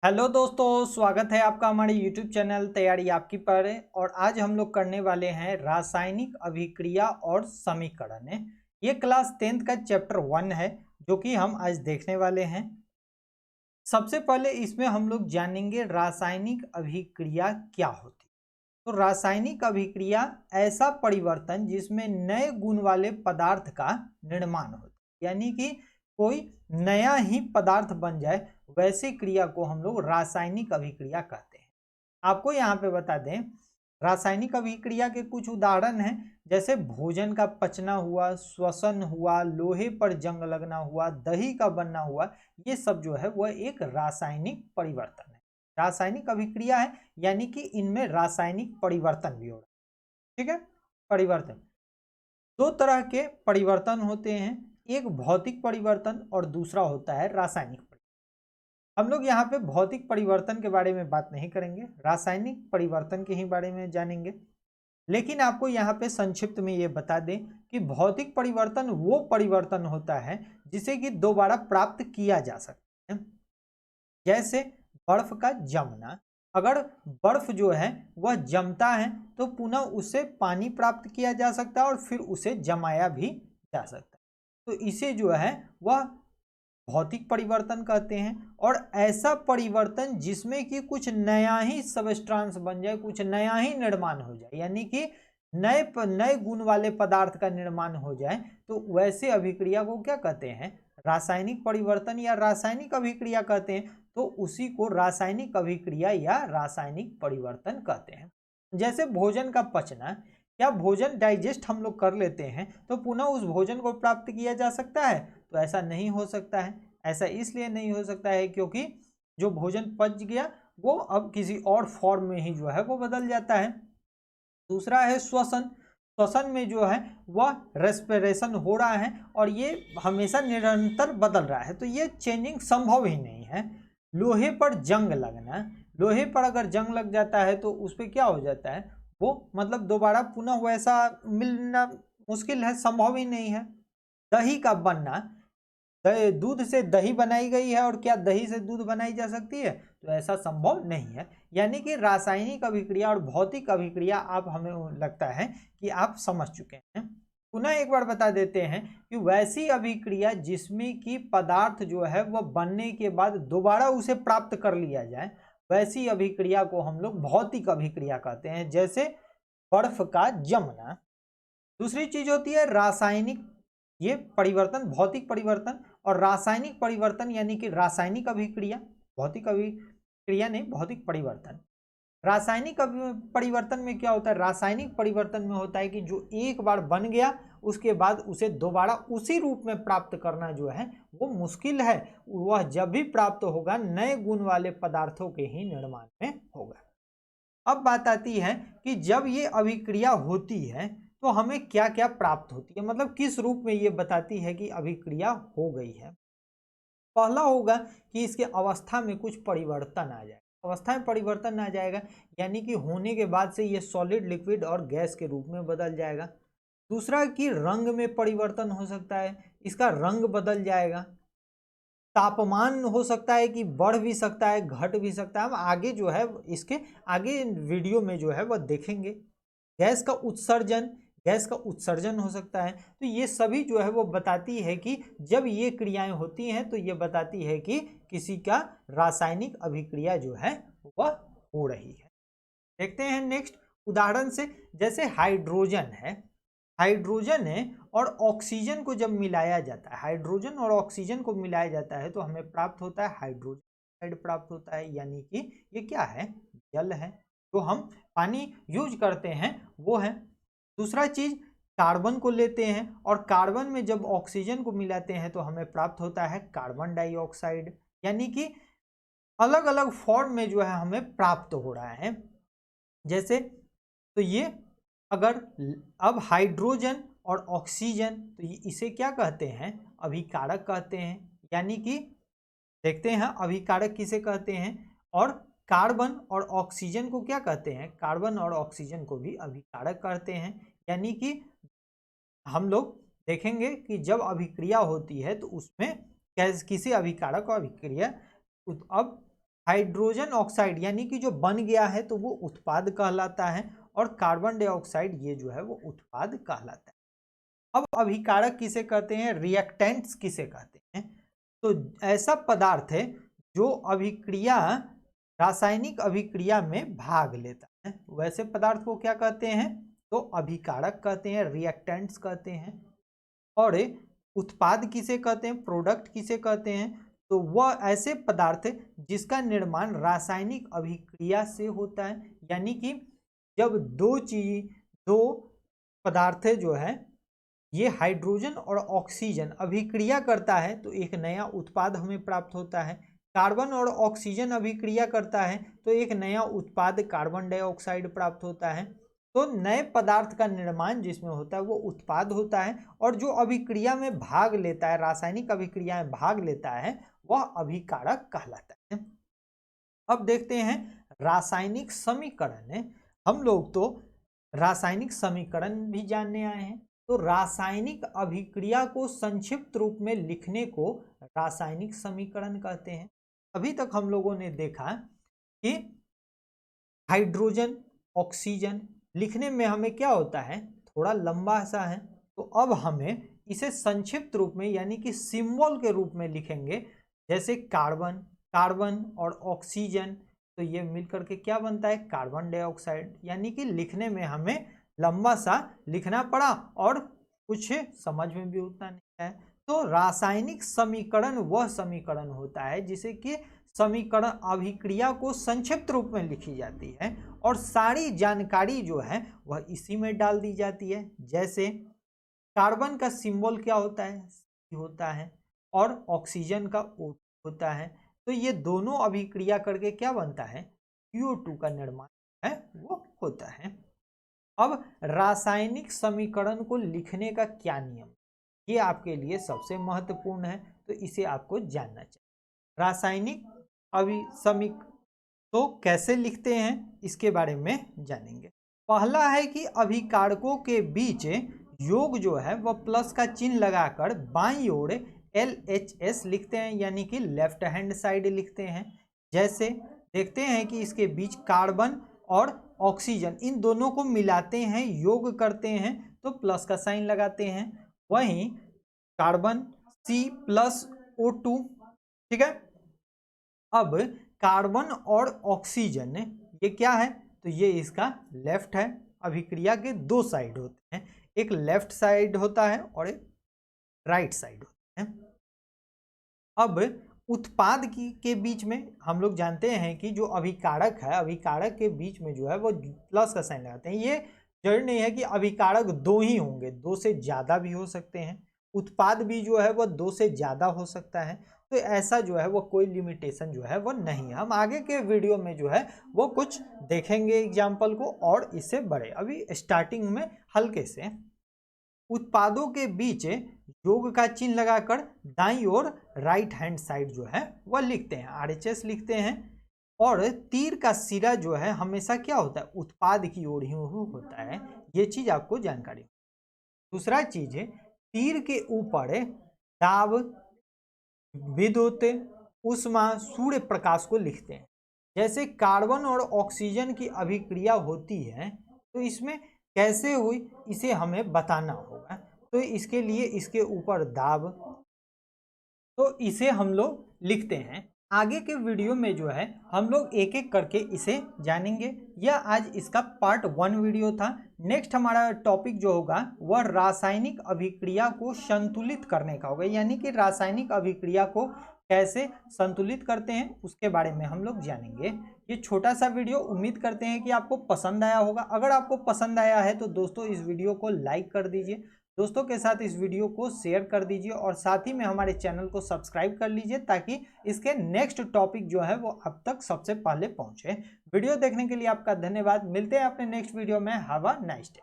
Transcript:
Hello दोस्तों, स्वागत है आपका हमारे YouTube चैनल तैयारी आपकी पर। और आज हम लोग करने वाले हैं रासायनिक अभिक्रिया और समीकरण। ये क्लास 10th का चैप्टर 1 है जो कि हम आज देखने वाले हैं। सबसे पहले इसमें हम लोग जानेंगे रासायनिक अभिक्रिया क्या होती है। तो रासायनिक अभिक्रिया ऐसा परिवर्तन जिसमें नए गुण वाले पदार्थ का निर्माण होता है, यानी कि कोई नया ही पदार्थ बन जाए, वैसी क्रिया को हम लोग रासायनिक अभिक्रिया कहते हैं। आपको यहाँ पे बता दें, रासायनिक अभिक्रिया के कुछ उदाहरण हैं, जैसे भोजन का पचना हुआ, श्वसन हुआ, लोहे पर जंग लगना हुआ, दही का बनना हुआ। ये सब जो है वह एक रासायनिक परिवर्तन है, रासायनिक अभिक्रिया है, यानी कि इनमें रासायनिक परिवर्तन भी हो रहा है। ठीक है, परिवर्तन दो तरह के परिवर्तन होते हैं, एक भौतिक परिवर्तन और दूसरा होता है रासायनिक परिवर्तन। हम लोग यहाँ पे भौतिक परिवर्तन के बारे में बात नहीं करेंगे, रासायनिक परिवर्तन के ही बारे में जानेंगे। लेकिन आपको यहाँ पे संक्षिप्त में ये बता दें कि भौतिक परिवर्तन वो परिवर्तन होता है जिसे कि दोबारा प्राप्त किया जा सकता है। जैसे बर्फ का जमना, अगर बर्फ जो है वह जमता है तो पुनः उससे पानी प्राप्त किया जा सकता है और फिर उसे जमाया भी जा सकता है। तो इसे जो है वह भौतिक परिवर्तन कहते हैं। और ऐसा परिवर्तन जिसमें कि कुछ नया ही सबस्ट्रांस बन जाए, कुछ नया ही निर्माण हो जाए, यानी कि नए गुण वाले पदार्थ का निर्माण हो जाए, तो वैसे अभिक्रिया को क्या कहते हैं? रासायनिक परिवर्तन या रासायनिक अभिक्रिया कहते हैं। तो उसी को रासायनिक अभिक्रिया या रासायनिक परिवर्तन कहते हैं। जैसे भोजन का पचना, क्या भोजन डाइजेस्ट हम लोग कर लेते हैं तो पुनः उस भोजन को प्राप्त किया जा सकता है? तो ऐसा नहीं हो सकता है। ऐसा इसलिए नहीं हो सकता है क्योंकि जो भोजन पच गया वो अब किसी और फॉर्म में ही जो है वो बदल जाता है। दूसरा है श्वसन। श्वसन में जो है वह रेस्पिरेशन हो रहा है और ये हमेशा निरंतर बदल रहा है, तो ये चेंजिंग संभव ही नहीं है। लोहे पर जंग लगना, लोहे पर अगर जंग लग जाता है तो उस पर क्या हो जाता है, वो मतलब दोबारा पुनः वैसा मिलना मुश्किल है, संभव ही नहीं है। दही का बनना, दूध से दही बनाई गई है और क्या दही से दूध बनाई जा सकती है? तो ऐसा संभव नहीं है। यानी कि रासायनिक अभिक्रिया और भौतिक अभिक्रिया आप हमें लगता है कि आप समझ चुके हैं। पुनः एक बार बता देते हैं कि वैसी अभिक्रिया जिसमें कि पदार्थ जो है वह बनने के बाद दोबारा उसे प्राप्त कर लिया जाए, वैसी अभिक्रिया को हम लोग भौतिक अभिक्रिया कहते हैं। जैसे बर्फ का जमना। दूसरी चीज होती है रासायनिक, ये परिवर्तन भौतिक परिवर्तन, और रासायनिक परिवर्तन यानी कि रासायनिक अभिक्रिया। भौतिक अभिक्रिया नहीं, भौतिक परिवर्तन। रासायनिक परिवर्तन में क्या होता है? रासायनिक परिवर्तन में होता है कि जो एक बार बन गया उसके बाद उसे दोबारा उसी रूप में प्राप्त करना जो है वो मुश्किल है। वह जब भी प्राप्त होगा नए गुण वाले पदार्थों के ही निर्माण में होगा। अब बात आती है कि जब ये अभिक्रिया होती है तो हमें क्या क्या प्राप्त होती है, मतलब किस रूप में ये बताती है कि अभिक्रिया हो गई है। पहला होगा कि इसके अवस्था में कुछ परिवर्तन आ जाए, अवस्था में परिवर्तन आ जाएगा, यानी कि होने के बाद से ये सॉलिड, लिक्विड और गैस के रूप में बदल जाएगा। दूसरा कि रंग में परिवर्तन हो सकता है, इसका रंग बदल जाएगा। तापमान हो सकता है कि बढ़ भी सकता है, घट भी सकता है। हम आगे जो है इसके आगे वीडियो में जो है वह देखेंगे। गैस का उत्सर्जन, गैस का उत्सर्जन हो सकता है। तो ये सभी जो है वो बताती है कि जब ये क्रियाएं होती हैं तो ये बताती है कि किसी का रासायनिक अभिक्रिया जो है वह हो रही है। देखते हैं नेक्स्ट उदाहरण से। जैसे हाइड्रोजन है, हाइड्रोजन है और ऑक्सीजन को जब मिलाया जाता है, हाइड्रोजन और ऑक्सीजन को मिलाया जाता है तो हमें प्राप्त होता है हाइड्रोजन हाइड प्राप्त होता है, यानी कि ये क्या है? जल है। तो हम पानी यूज करते हैं वो है। दूसरा चीज, कार्बन को लेते हैं और कार्बन में जब ऑक्सीजन को मिलाते हैं तो हमें प्राप्त होता है कार्बन डाइऑक्साइड, यानी कि अलग अलग फॉर्म में जो है हमें प्राप्त हो रहा है। जैसे तो ये अगर अब हाइड्रोजन और ऑक्सीजन, तो इसे क्या कहते हैं? अभिकारक कहते हैं। यानी कि देखते हैं अभिकारक किसे कहते हैं। और कार्बन और ऑक्सीजन को क्या कहते हैं? कार्बन और ऑक्सीजन को भी अभिकारक कहते हैं। यानी कि हम लोग देखेंगे कि जब अभिक्रिया होती है तो उसमें किसी अभिकारक और अभिक्रिया, अब हाइड्रोजन ऑक्साइड यानी कि जो बन गया है तो वो उत्पाद कहलाता है, और कार्बन डाइऑक्साइड ये जो है वो उत्पाद कहलाता है। अब अभिकारक किसे कहते हैं, रिएक्टेंट्स किसे कहते हैं? तो ऐसा पदार्थ है जो अभिक्रिया, रासायनिक अभिक्रिया में भाग लेता है, वैसे पदार्थ को क्या कहते हैं? तो अभिकारक कहते हैं, रिएक्टेंट्स कहते हैं। और उत्पाद किसे कहते हैं, प्रोडक्ट किसे कहते हैं? तो वह ऐसे पदार्थ जिसका निर्माण रासायनिक अभिक्रिया से होता है, यानी कि जब दो पदार्थ जो है ये हाइड्रोजन और ऑक्सीजन अभिक्रिया करता है तो एक नया उत्पाद हमें प्राप्त होता है। कार्बन और ऑक्सीजन अभिक्रिया करता है तो एक नया उत्पाद कार्बन डाइऑक्साइड प्राप्त होता है। तो नए पदार्थ का निर्माण जिसमें होता है वो उत्पाद होता है, और जो अभिक्रिया में भाग लेता है, रासायनिक अभिक्रिया में भाग लेता है, वह अभिकारक कहलाता है। अब देखते हैं रासायनिक समीकरण। हम लोग तो रासायनिक समीकरण भी जानने आए हैं, तो रासायनिक अभिक्रिया को संक्षिप्त रूप में लिखने को रासायनिक समीकरण कहते हैं। अभी तक हम लोगों ने देखा कि हाइड्रोजन, ऑक्सीजन लिखने में हमें क्या होता है, थोड़ा लंबा सा है, तो अब हमें इसे संक्षिप्त रूप में यानी कि सिंबल के रूप में लिखेंगे। जैसे कार्बन, कार्बन और ऑक्सीजन, तो ये मिलकर के क्या बनता है, कार्बन डाइऑक्साइड। यानी कि लिखने में हमें लंबा सा लिखना पड़ा और कुछ समझ में भी उतना नहीं है। तो रासायनिक समीकरण वह समीकरण होता है जिसे कि समीकरण अभिक्रिया को संक्षिप्त रूप में लिखी जाती है और सारी जानकारी जो है वह इसी में डाल दी जाती है। जैसे कार्बन का सिंबल क्या होता है, C होता है, और ऑक्सीजन का O होता है। तो ये दोनों अभिक्रिया करके क्या बनता है, CO2 का निर्माण है वो होता है। अब रासायनिक समीकरण को लिखने का क्या नियम, ये आपके लिए सबसे महत्वपूर्ण है, तो इसे आपको जानना चाहिए। रासायनिक तो कैसे लिखते हैं इसके बारे में जानेंगे। पहला है कि अभिकारकों के बीच योग जो है वह प्लस का चिन्ह लगाकर बाईं ओर LHS लिखते हैं, यानी कि लेफ्ट हैंड साइड लिखते हैं। जैसे देखते हैं कि इसके बीच कार्बन और ऑक्सीजन इन दोनों को मिलाते हैं, योग करते हैं, तो प्लस का साइन लगाते हैं। वहीं कार्बन C+O2, ठीक है। अब कार्बन और ऑक्सीजन ये क्या है, तो ये इसका लेफ्ट है। अभिक्रिया के दो साइड होते हैं, एक लेफ्ट साइड होता है और एक राइट साइड होता है। अब उत्पाद के बीच में हम लोग जानते हैं कि जो अभिकारक है, अभिकारक के बीच में जो है वो प्लस का साइन लगाते हैं। ये जरूरी नहीं है कि अभिकारक दो ही होंगे, दो से ज़्यादा भी हो सकते हैं। उत्पाद भी जो है वह दो से ज़्यादा हो सकता है। तो ऐसा जो है वो कोई लिमिटेशन जो है वो नहीं है। हम आगे के वीडियो में जो है वो कुछ देखेंगे एग्जाम्पल को, और इससे बड़े। अभी स्टार्टिंग में हल्के से उत्पादों के बीच योग का चिन्ह लगाकर दाईं ओर राइट हैंड साइड जो है वह लिखते हैं, RHS लिखते हैं। और तीर का सिरा जो है हमेशा क्या होता है, उत्पाद की ओर ही होता है। ये चीज आपको जानकारी। दूसरा चीज है, तीर के ऊपर दाब, विद्युत, उष्मा, सूर्य प्रकाश को लिखते हैं। जैसे कार्बन और ऑक्सीजन की अभिक्रिया होती है तो इसमें कैसे हुई इसे हमें बताना होगा, तो इसके लिए इसके ऊपर दाब, तो इसे हम लोग लिखते हैं। आगे के वीडियो में जो है हम लोग एक एक करके इसे जानेंगे। यह आज इसका पार्ट 1 वीडियो था। नेक्स्ट हमारा टॉपिक जो होगा वह रासायनिक अभिक्रिया को संतुलित करने का होगा, यानी कि रासायनिक अभिक्रिया को कैसे संतुलित करते हैं उसके बारे में हम लोग जानेंगे। ये छोटा सा वीडियो उम्मीद करते हैं कि आपको पसंद आया होगा। अगर आपको पसंद आया है तो दोस्तों इस वीडियो को लाइक कर दीजिए, दोस्तों के साथ इस वीडियो को शेयर कर दीजिए, और साथ ही में हमारे चैनल को सब्सक्राइब कर लीजिए ताकि इसके नेक्स्ट टॉपिक जो है वो अब तक सबसे पहले पहुंचे। वीडियो देखने के लिए आपका धन्यवाद। मिलते हैं अपने नेक्स्ट वीडियो में। Have a nice day.